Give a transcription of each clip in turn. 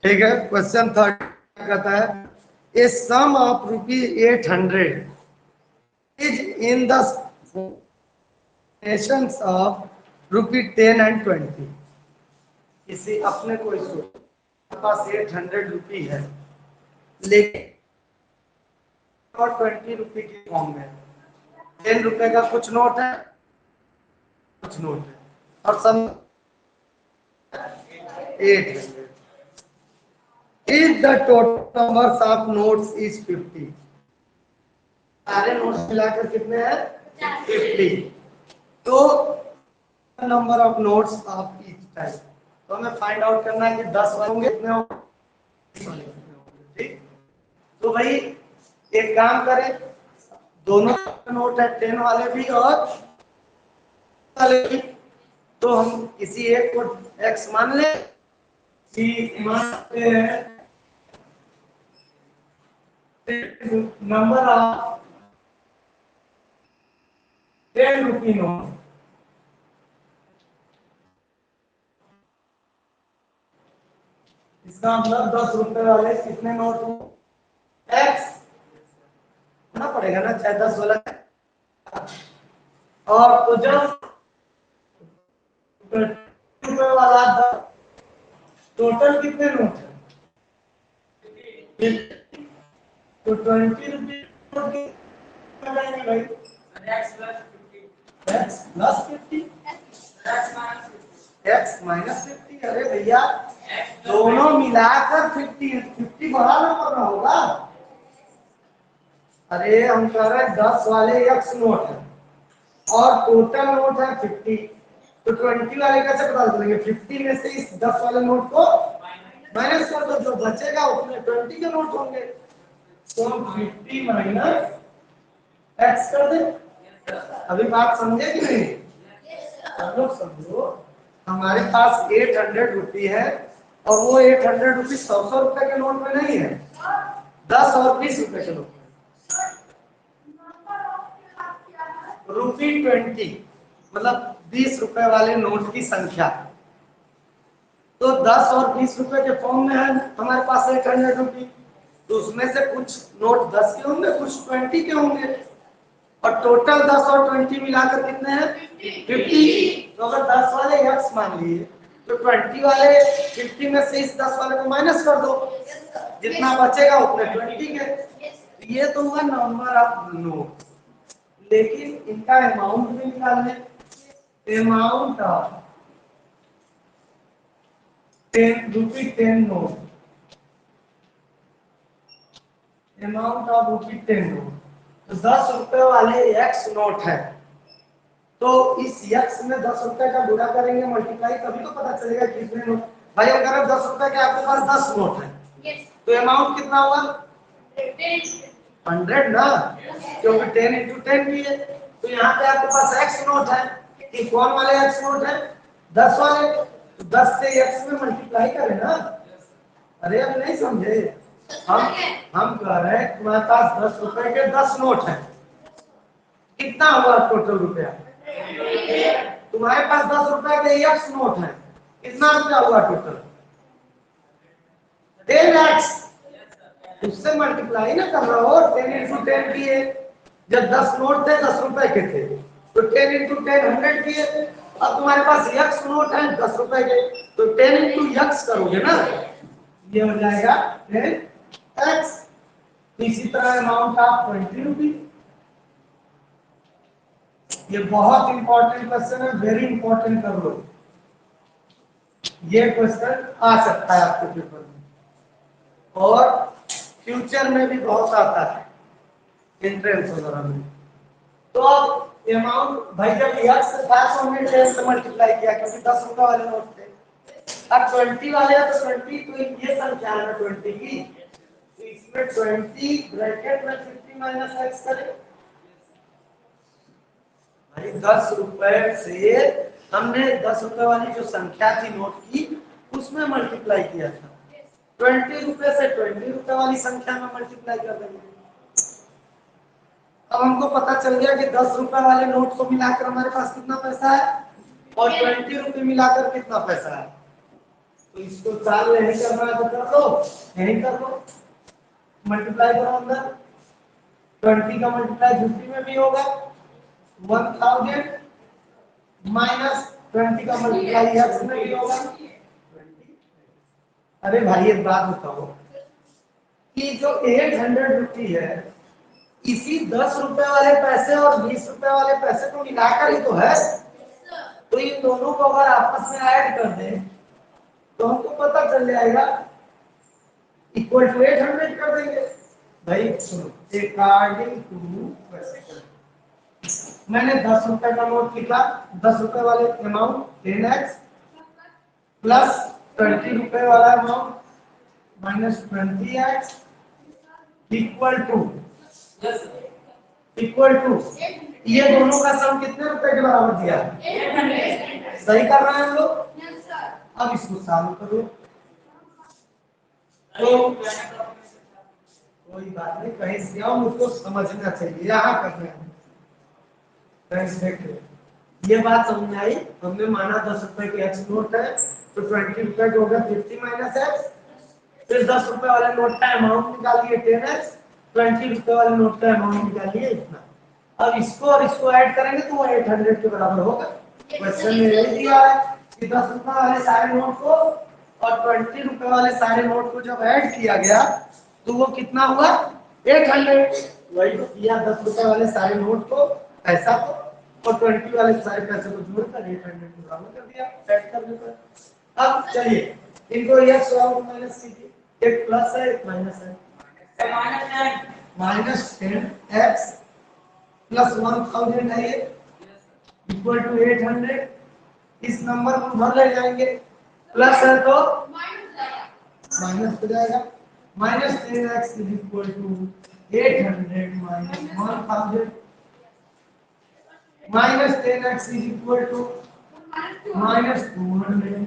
ठीक है। Question third कहता है ए सम of ₹800 is in the nations of ₹10 and 20। किसी अपने कोई पास 800 है लेकिन और 20 की फॉर्म में 10 का कुछ नोट है कुछ नोट है और सब 800 if the total numbers of notes is 50। सारे नोट्स मिलाकर कितने हैं 50। तो number of notes of each type. तो हमें फाइंड आउट करना है कि 10 वाले होंगे कितने होंगे। ठीक। तो भाई एक काम करें दोनों नोट है 10 वाले भी और वाले भी। तो हम किसी एक को x मान ले कि मानते हैं नंबर ऑफ 10 रुपी नोट। इसका मतलब 10 रुपए वाले कितने नोट हो x ना पड़ेगा ना चाहे 10 वाला। और तो जब रुपए वाला टोटल कितने नोट है तो 20 रुपये नोट कितने भाई x प्लस 50 x माइनस 50। अरे भैया दोनों मिलाकर 50 बढ़ाना पड़ना होगा। अरे हम कह रहे हैं 10 वाले x नोट है और टोटल नोट है 50। तो 20 वाले कैसे पता चलेंगे 50 में से इस 10 वाले नोट को माइनस कर दो जो बचेगा उसमें 20 के नोट होंगे। तो हम 50 माइनस x कर दे। अभी बात समझे कि नहीं आप लोग समझो हमारे पास 800 है और वो 800 100 रुपए के नोट में नहीं है 10 और 20 रुपए के नोट में ₹20 मतलब 20 रुपए वाले नोट की संख्या। तो 10 और 20 रुपए के फॉर्म में है हमारे पास 800 तो उसमें से कुछ नोट 10 के होंगे कुछ 20 के होंगे और टोटल 10 और 20 मिलाकर कितने हैं 50। तो अगर 10 वाले x मान लिए तो 20 वाले 50 में से इस 10 वाले को माइनस कर दो जितना बचेगा उतने 20 के। ये तो हुआ नंबर ऑफ नोट लेकिन इनका अमाउंट भी निकालने amount of 10 note amount of ₹10 note. तो 10 रुपए वाले x नोट है तो इस x में 10 रुपए का गुणा करेंगे मल्टीप्लाई तभी तो पता चलेगा कितने नोट। भाई अगर 10 रुपए के आपके पास 10 नोट है तो अमाउंट कितना हुआ 100 ना क्योंकि 10 into 10 भी है। तो यहाँ पे आपके पास x नोट है कि कौन वाले x नोट है 10 वाले तो 10 से x में मल्टीप्लाई करें ना। अरे अब नहीं समझे हम कह रहे हैं तुम्हारे पास 10 रुपए के 10 नोट है कितना हुआ टोटल रुपया तुम्हारे पास 10 रुपए के x नोट है कितना रुपया हुआ टोटल 10 लाख। उससे मल्टीप्लाई ना कर रहा हो 10 into 10 किए जब 10 नोट थे 10 रुपए के थे तो 10 into 10 100 किए। अब तुम्हारे पास x नोट है 10 रुपए के तो 10 into x करोगे ना ये हो जाएगा 10x। इसी तरह अमाउंट ऑफ 20 रुपी। ये बहुत इंपॉर्टेंट क्वेश्चन है वेरी इंपॉर्टेंट कर लो। ये क्वेश्चन आ सकता है आपके पेपर में और फ्यूचर में भी बहुत आता है एंट्रेंस वगैरह में। तो अब अमाउंट भाई जब x था तो हमने 10 से मल्टीप्लाई किया क्योंकि 10 रुपए वाले नोट थे। अब 20 वाले हैं तो 20 तो ये संख्या है 20 की तो इसमें 20 ब्रैकेट में 50 माइनस x करें। भाई 10 रुपए से हमने 10 रुपए वाली जो संख्या थी नोट की उसमें मल्टीप्लाई किया था 20 रुपए से 20 रुपए वाली संख्या में मल्टीप्लाई कर देंगे। अब हमको पता चल गया कि 10 रुपए वाले नोट को मिलाकर हमारे पास कितना पैसा है और 20 रुपए मिलाकर कितना पैसा है। तो इसको 4 नहीं करना है तो कर लो, नहीं कर लो, मल्टीप्लाई करो अंदर, 20 का मल्टीप्लाई 50 में भी होगा, 1000 माइनस 20 का मल्टीप्लाई एक्स में भी होगा 20। अरे भाई एक बात बताओ कि जो 800 रुपी है इसी 10 रुपए वाले पैसे और 20 रुपए वाले पैसे को मिलाकर ही तो है। तो इन दोनों को अगर आपस में ऐड कर दें तो हमको पता चल जाएगा, इक्वल टू 800 कर देंगे। भाई सुनो, अकॉर्डिंग टू वैसे कर, मैंने 10 रुपए का नोट लिखा, 10 रुपए वाले अमाउंट 10x प्लस 20 रुपए वाला amount minus 20x equal to ये दोनों का सम कितने रुपए के बराबर दिया? 800। सही कर रहे हैं हम लोग? अब इसको सॉल्व करो। तो कोई बात नहीं, कहीं से आओ, मुझको समझना चाहिए, यहाँ करना है। ये बात समझ में आई? हमने माना 10 रुपए की एक्स नोट है तो 20 रुपए का होगा 50 माइनस एक्स, फिर 10 रुपए वाले नोट का अमाउंट निकालिए 10x, 20 रुपए वाले नोट का अमाउंट निकालिए इतना। अब इसको और इसको ऐड करेंगे तो वो 800 के बराबर होगा। क्वेश्चन में यही दिया है कि 10 रुपए वाले सारे नोट को और 20 रुपए वाले सारे नोट को जब ऐड किया गया तो वो कितना हुआ? 800। वही तो किया, 10 रुपए वाले सारे नोट को ऐसा को और 20 वाले सारे पैसे को जोड़कर 800 के बराबर कर दिया, ऐड कर देकर। अब चलिए इनको ये सॉल्व माइनस कीजिए, एक प्लस है एक माइनस है, माइनस 10x प्लस 1000 है ये इक्वल टू 800। इस नंबर को उधर ले जाएंगे, प्लस है तो माइनस हो जाएगा, minus 10x is equal to 800 minus 1000 minus 10x is equal to minus 200।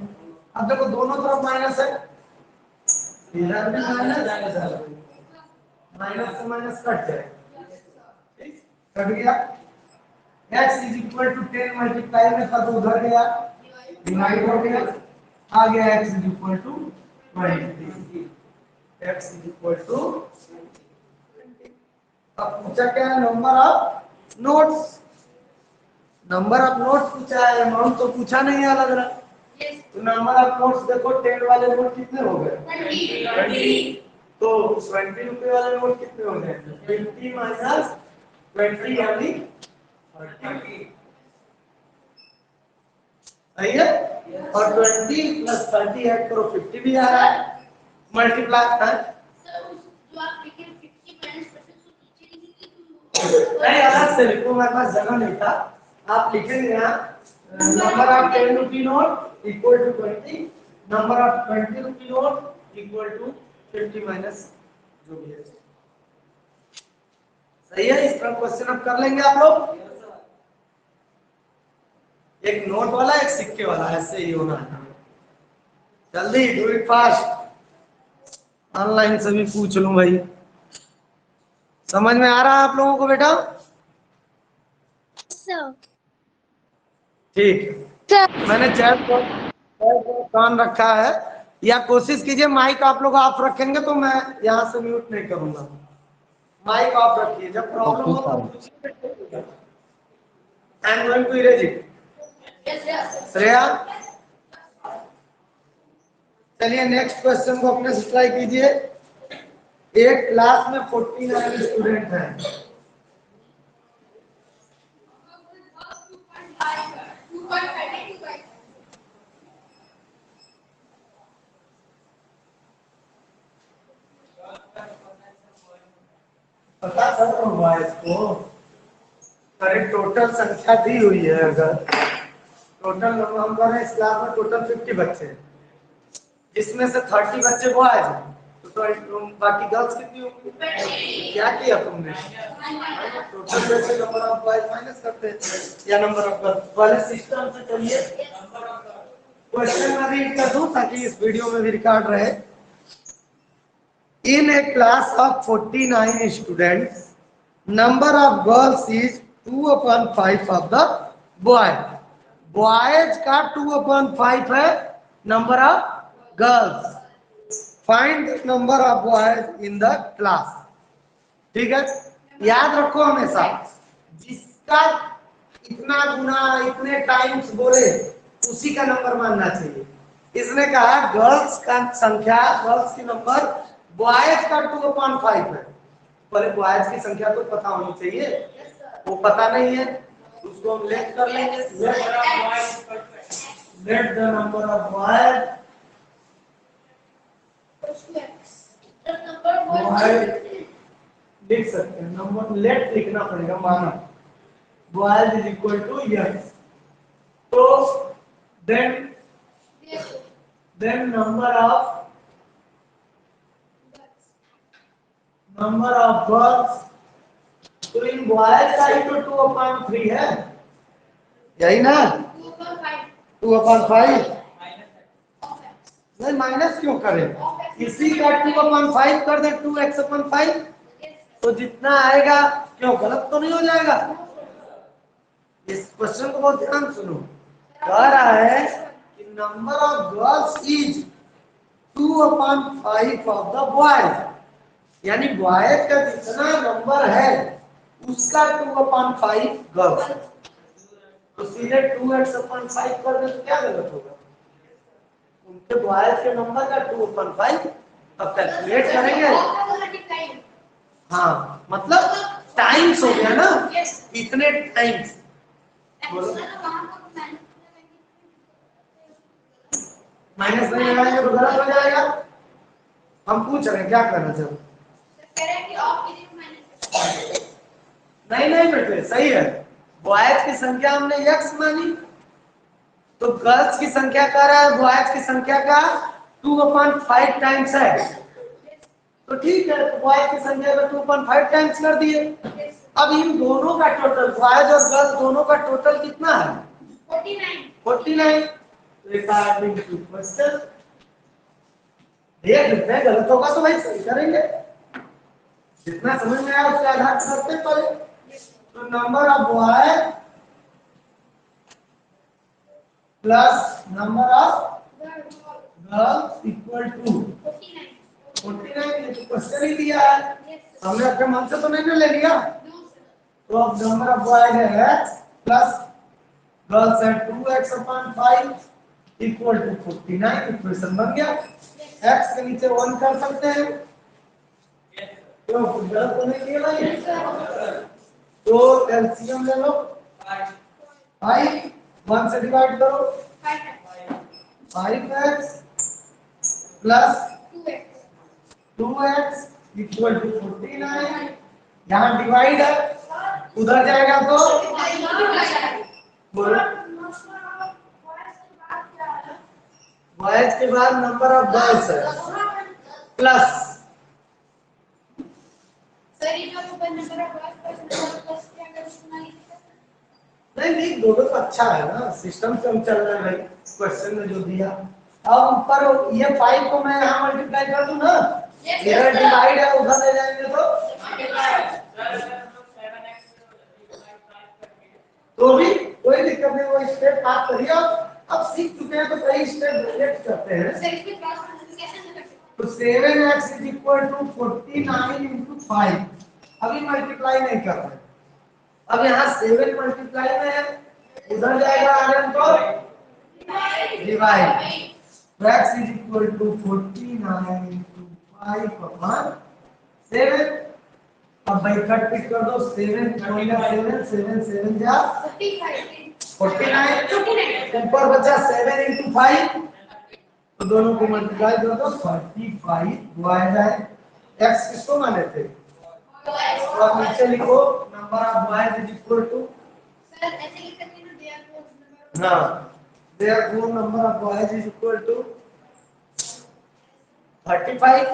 अब देखो दोनों तरफ माइनस है, इधर भी माइनस, माइनस से माइनस कट जाएगा, ठीक कट गया। x is equal to 10 multiply में था तो उधर गया, डिवाइड हो गया, आ गया x is equal to 20, x is equal to 20। अब पूछा क्या है? Number of notes, number of notes पूछा है, अमाउंट तो पूछा नहीं है अलग अलग। तो नंबर ऑफ नोट्स देखो 10 वाले नोट कितने हो गए? 20। तो 20 रुपए वाले नोट कितने हो गए? 50 माइनस 20 यानी 30। सही है? और 20 प्लस 30 ऐड करो 50 भी आ रहा है, मल्टीप्लाई है नहीं, अलग से लिखो, मेरे पास जगह नहीं था। आप लिखेंगे यहाँ number of 10 rupee note equal to 20, number of 20 rupee note equal to 50 minus जो भी है। सही है? इस तरह क्वेश्चन अब कर लेंगे आप लोग। एक नोट वाला एक सिक्के वाला, ऐसे ही होना है। जल्दी डू इट फास्ट, ऑनलाइन से भी पूछ लूं भाई। समझ में आ रहा है आप लोगों को बेटा? ठीक, मैंने चैट को कान रखा है, या कोशिश कीजिए माइक आप लोग ऑफ रखेंगे तो मैं यहाँ से म्यूट नहीं करूंगा। माइक ऑफ रखिए, जब प्रॉब्लम हो तो पूछिए। I am going to erase it. Shreya चलिए नेक्स्ट क्वेश्चन को अपने से ट्राई कीजिए। एक क्लास में 49 स्टूडेंट हैं। पता चल रहा हुआ इसको? अरे टोटल संख्या दी हुई है, अगर टोटल नंबर है इस क्लास में टोटल 50 बच्चे हैं, जिसमें से 30 बच्चे बॉयज हैं, तो बाकी गर्ल्स कितनी होंगी? क्या किया तुमने? टोटल से नंबर ऑफ बॉयज माइनस करते हैं या नंबर ऑफ गर्ल्स वाले सिस्टम से। चलिए क्वेश्चन में रीड कर दूं ताकि इस वीडियो में भी रिकॉर्ड रहे। In a class of 49 students, number of girls is 2/5 of the boy. Boys का 2/5 है, number of girls, find the number of boys in the class. ठीक है, याद रखो हमेशा, जिसका इतना गुना इतने टाइम्स बोले उसी का नंबर मानना चाहिए। इसने कहा गर्ल्स का संख्या, गर्ल्स की नंबर, बॉयज का 2/5 है। पहले बॉयज की संख्या तो पता होनी चाहिए, वो पता नहीं है, उसको हम लेट कर लेंगे। Let the number of boys, लिख सकते हैं, नंबर लेट लिखना पड़ेगा, माना boys is equal to x. तो then number of girls, तो इन बॉयज का ही तो 2/3 है, यही ना, 2/5। नहीं माइनस क्यों करें, इसी का 2/5 कर दे, 2x/5, तो जितना आएगा, क्यों गलत तो नहीं हो जाएगा। इस क्वेश्चन को बहुत ध्यान सुनो, कह रहा है कि number of girls is 2/5 of the boys, यानी बॉयज का जितना नंबर है उसका 2/5 गर्ल्स है। तो सीधे 2x/5 कर दे तो क्या गलत होगा, उनके बॉयज के नंबर का 2/5 अब कैलकुलेट करेंगे। हाँ मतलब टाइम्स हो गया ना, इतने टाइम्स। माइनस नहीं लगाएंगे तो गलत हो जाएगा। हम पूछ रहे हैं क्या करना चाहिए, नहीं बेटे सही है, बॉयज की संख्या हमने x मानी, तो गर्ल्स की संख्या कह रहा है बॉयज की संख्या का 2/5 टाइम्स है, तो ठीक है, तो बॉयज की संख्या का 2/5 टाइम्स कर दिए। अब इन दोनों का टोटल, बॉयज और गर्ल्स दोनों का टोटल कितना है, 49। क्वेश्चन देख लेते हैं, गलत होगा तो भाई सही करेंगे, जितना समझ में आया उसके आधार पर करते हैं पहले। तो number of boys plus number of girls equal to 49। ये तो क्वेश्चन ही दिया है, हमने अपने मन से तो नहीं ले लिया। तो अब नंबर ऑफ बॉयज है x प्लस गर्ल्स है 2x/5 इक्वल टू 49। इक्वेशन बन गया, x के नीचे 1 कर सकते हैं, तो गलत तो नहीं किया भाई। तो एलसीएम ले लो, 5 1 से डिवाइड करो, 5x plus 2x equal to 49। यहाँ डिवाइड है, उधर जाएगा तो बॉयज के बाद नंबर ऑफ गर्ल्स है प्लस, नहीं दोनों तो अच्छा है ना, सिस्टम से हम चल रहे हैं भाई, क्वेश्चन में जो दिया। अब ऊपर ये 5 को मैं यहाँ मल्टीप्लाई कर दूं ना, इधर डिवाइड है उधर ले जाएंगे तो भी कोई दिक्कत नहीं, वो स्टेप आप करिए। अब सीख चुके हैं तो कई स्टेप रिलेट करते हैं। तो 7x is equal to 49 into 5, अभी मल्टीप्लाई नहीं कर रहे, अब यहाँ 7 मल्टीप्लाई में है, उधर जाएगा rm तो divide, x is equal to 49 into 5/7। अब भाई कट पिट कर दो, 7 7 7 जा 49, ऊपर बचा 7 इंटू 5, तो दोनों को मल्टीप्लाई कर दो 35 बॉयज है। x किसको माने थे, तो अब नीचे लिखो number of boys is equal to, हाँ therefore number of boys is equal to 35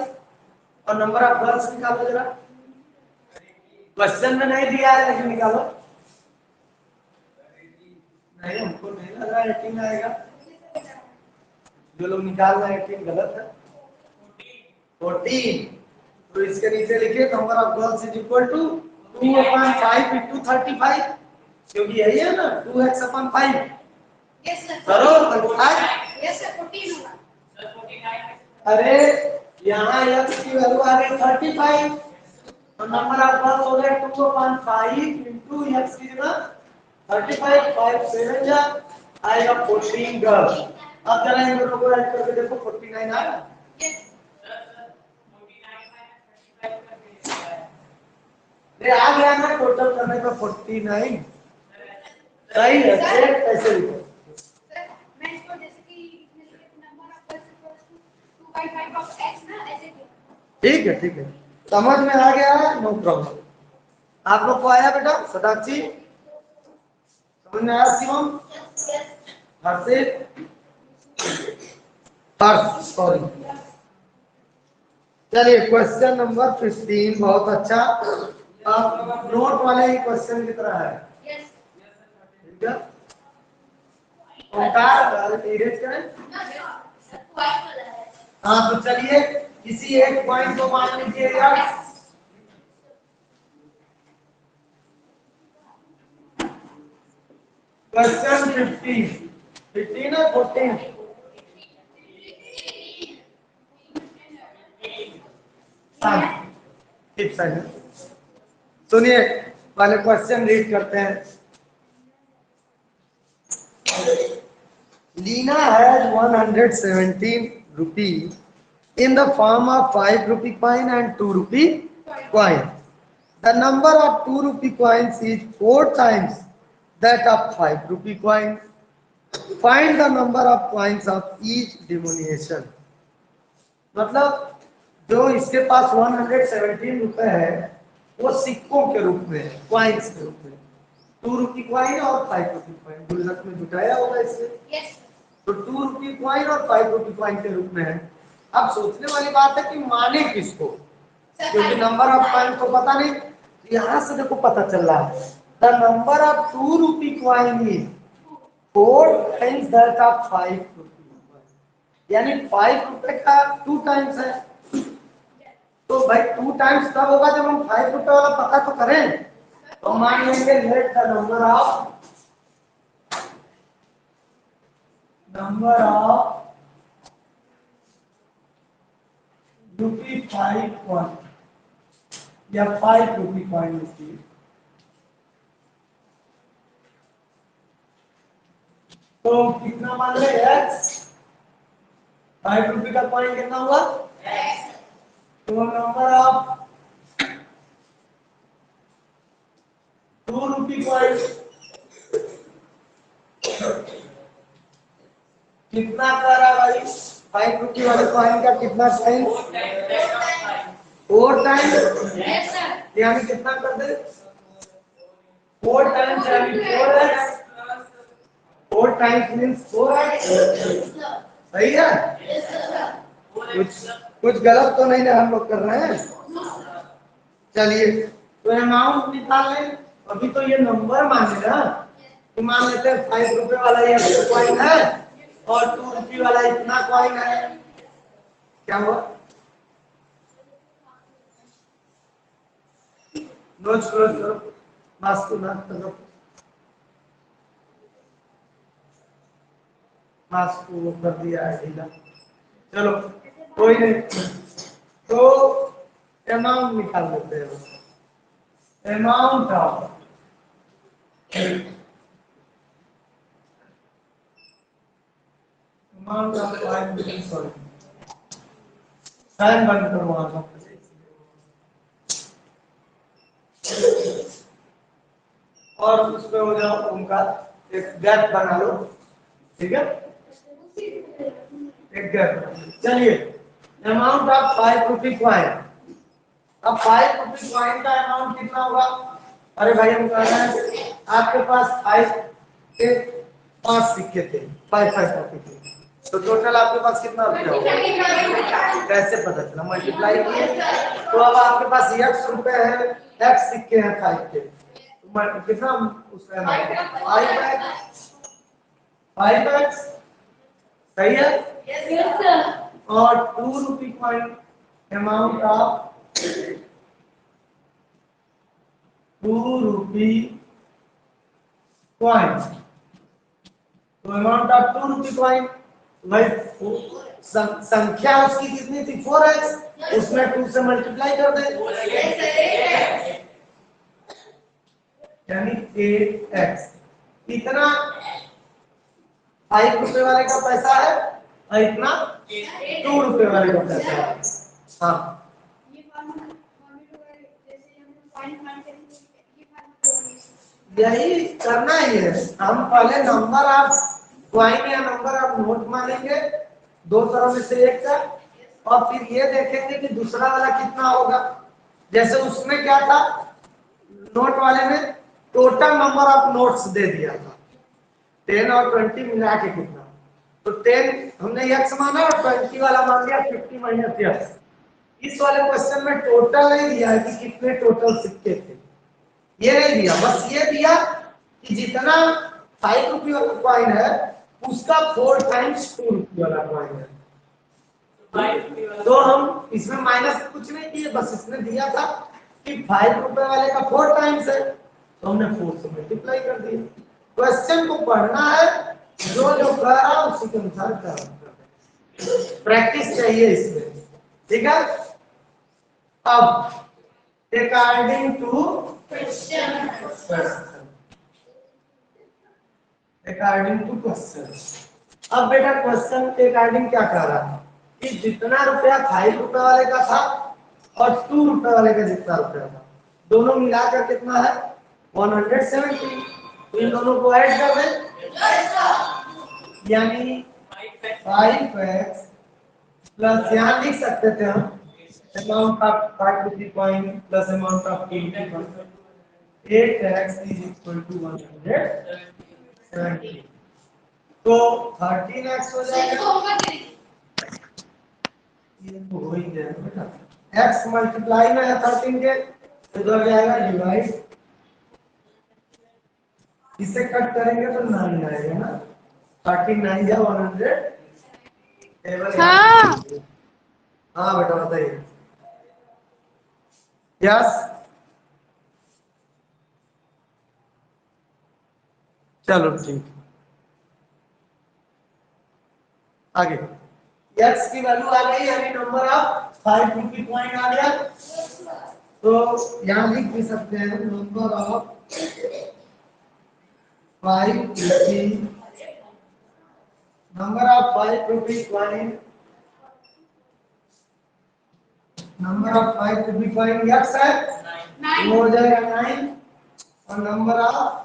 और नंबर ऑफ गर्ल्स निकालो जरा, क्वेश्चन में नहीं दिया है लेकिन निकालो। नहीं हमको नहीं लग रहा 18 आएगा, जो लोग निकाल रहे हैं 18 गलत है, 14। तो इसके नीचे लिखिए number of girls is equal to 2/5 into 35, क्योंकि यही है ना 2x/5। करो 14 होगा, अरे यहाँ x की वैल्यू आ गई 35 और नंबर ऑफ बर्थ हो गए 2.5 इंटू x की जगह 35 5 7 जा आएगा 14 गर्ल। अब जरा इन दोनों को ऐड करके देखो 49 आएगा। ये आ गया ना टोटल करने पे 49 सही है। सेट कैसे लिखो मैं इसको जैसे कि number of birth equals to 2/5 of x ना ऐसे ठीक है समझ में आ गया नो प्रॉब्लम। आप लोग को आया बेटा सदाक्षी समझ में आया शिवम हर्षित हर्ष सॉरी। चलिए क्वेश्चन नंबर 15 बहुत अच्छा। आप नोट वाले ही क्वेश्चन की तरह है ठीक है। ओंकार इरेज करें। हाँ तो चलिए किसी एक पॉइंट को मान लीजिएगा क्वेश्चन 15 है 14 सुनिए पहले क्वेश्चन रीड करते हैं। Lina has 117 rupee in the form of 5 rupee coin and 2 rupee coin. The number of 2 rupee coins is 4 times that of 5 rupee coin. Find the number of coins of each denomination. मतलब जो इसके पास 117 रुपए है वो सिक्कों के रूप में क्वाइंस के रूप में 2 रुपी क्वाइन और 5 रुपी क्वाइन गुल्लक में जुटाया होगा इससे। तो 2 रुपी क्वाइन और 5 रुपी क्वाइन के रूप में है। अब सोचने वाली बात है कि माने किसको क्योंकि नंबर ऑफ कॉइन तो पता नहीं। यहाँ से देखो पता चल रहा है the number of 2 rupee coin is 4 times that of 5 rupee coin यानी 5 रुपए का 2 टाइम्स है। तो भाई 2 टाइम्स तब होगा जब हम 5 रुपए वाला पता तो करें। तो मान लेंगे let the number of rupee 5 coin या 5 रुपी कॉइन इसकी। तो कितना मान ले x 5 रुपी का कॉइन कितना हुआ तो नंबर ऑफ 2 रुपी कॉइन कितना कर रहा भाई 5 रुपी वाले कॉइन का कितना टाइम 4 टाइम यानी कितना कर दे 4 टाइम्स यानी 4x 4 टाइम्स मींस 4x सही है। कुछ गलत तो नहीं ना हम लोग कर रहे हैं। चलिए तो अमाउंट निकालें। अभी तो ये नंबर मानेगा तो मान लेते हैं 5 रुपए वाला ये कॉइन है और 2 रुपये वाला इतना कॉइन है। क्या हुआ नोट करो मास्क को नोट करो मास्क को कर दिया है ढीला। चलो कोई नहीं तो अमाउंट निकाल लेते हैं। अमाउंट ऑफ सॉरी साइन बंद करवाना और उसमें हो जाओ उनका एक गैप बना लो ठीक है एक गैप। चलिए अमाउंट ऑफ 5 रुपी क्वाइन। अब 5 रुपी क्वाइन का अमाउंट कितना होगा। अरे भाई हम कह रहे हैं आपके पास 5 के 5 सिक्के थे 5 रुपए के तो टोटल आपके पास कितना रुपया होगा कैसे पता चला मल्टीप्लाई किए। तो अब आपके पास x रुपए है x सिक्के हैं 5 के तो कितना उसका 5x सही है। यस सर और 2 rupee coin amount of 2 rupee coin तो अमाउंट ऑफ 2 रुपी कॉइन भाई संख्या उसकी कितनी थी 4x, उसमें 2 से मल्टीप्लाई कर दे यानी 8x। इतना 5 रुपए वाले का पैसा है और इतना 2 रुपए वाले का पैसा है। हाँ ये जैसे हम फाइन मान के ये फाइन यही करना ही है। हम पहले नंबर ऑफ क्वाइन या नंबर ऑफ नोट मानेंगे, दो तरह में से एक का, और फिर ये देखेंगे कि दूसरा वाला कितना होगा। जैसे उसमें क्या था, नोट वाले में टोटल नंबर ऑफ नोट्स दे दिया था 10 और 20 मिला के कितना, तो 10 हमने x माना और 20 वाला मान लिया 50 माइनस x। इस वाले क्वेश्चन में टोटल नहीं दिया है कि कितने टोटल सिक्के थे, ये नहीं दिया, बस ये दिया कि जितना 5 रुपये वाला कॉइन है उसका 4 टाइम्स 2 रुपये वाला कॉइन है। तो हम इसमें माइनस कुछ नहीं किए, बस इसने दिया था कि 5 रुपए वाले का 4 टाइम्स है, तो हमने 4 से मल्टीप्लाई कर दिया। क्वेश्चन को पढ़ना है, जो जो कर रहा उसी के अनुसार कर, प्रैक्टिस चाहिए इसमें, ठीक है। अब according to question, according to question. अब बेटा क्वेश्चन के अकॉर्डिंग क्या कह रहा है कि जितना रुपया 5 रुपए वाले का था और 2 रुपए वाले का जितना रुपया था, दोनों मिलाकर कितना है 170। तो इन दोनों को ऐड कर दें, यानी 5x प्लस यहाँ लिख सकते थे हम अमाउंट ऑफ 5 रुपये कॉइन प्लस अमाउंट ऑफ 2 रुपये coin, 8x is equal to 170। तो 13x हो जाएगा, ये तो हो ही गया बेटा। x मल्टीप्लाई में है 13 के, इधर जाएगा डिवाइड, इसे कट करेंगे तो 9 आएगा ना, 39 या 100 टेबल। हाँ बेटा बताइए। यस चलो ठीक, आगे x की वैल्यू आ गई, यानी नंबर ऑफ 5 रुपये कॉइन आ गया। तो यहाँ लिख भी सकते हैं नंबर ऑफ 5 रुपये, नंबर ऑफ 5 रुपये कॉइन, नंबर ऑफ 5 रुपये कॉइन x है, वो हो जाएगा 9, और नंबर ऑफ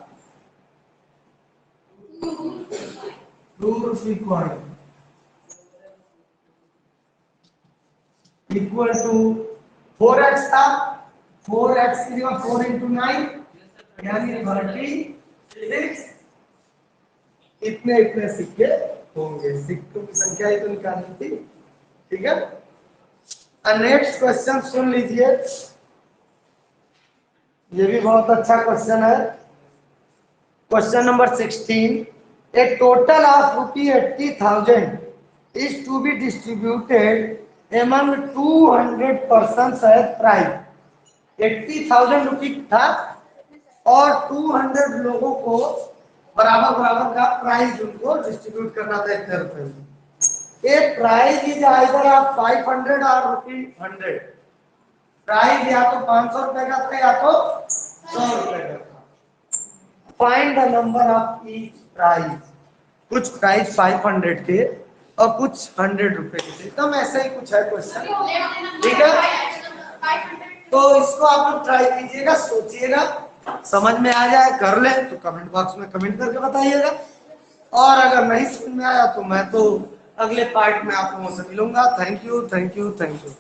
2 रुपये कॉइन इक्वल टू 4x था, 4x की जगह 4 into 9 यानी 36। इतने इतने सिक्के होंगे, सिक्कों की संख्या ही तो निकालनी थी, ठीक है। नेक्स्ट क्वेश्चन सुन लीजिए, ये भी बहुत अच्छा क्वेश्चन है। Question number 16, A total of ₹80,000 is to be distributed among 200 persons as prize। 80,000 रुपये था और 200 लोगों को बराबर बराबर का प्राइज उनको डिस्ट्रीब्यूट करना था इतने रुपए में। एक प्राइज इज आइदर ऑफ 500 और ₹100। प्राइज या तो 500 रुपए का था या तो 100 रुपए का था। Find the number of each prize. कुछ प्राइज 500 के और कुछ 100 रुपए के थे, एकदम ऐसा ही कुछ है क्वेश्चन, ठीक है। तो इसको आप लोग ट्राई कीजिएगा, सोचिएगा, समझ में आ जाए कर ले तो कमेंट बॉक्स में कमेंट करके बताइएगा, और अगर नहीं समझ में आया तो मैं तो अगले पार्ट में आप लोगों से मिलूंगा। Thank you thank you thank you.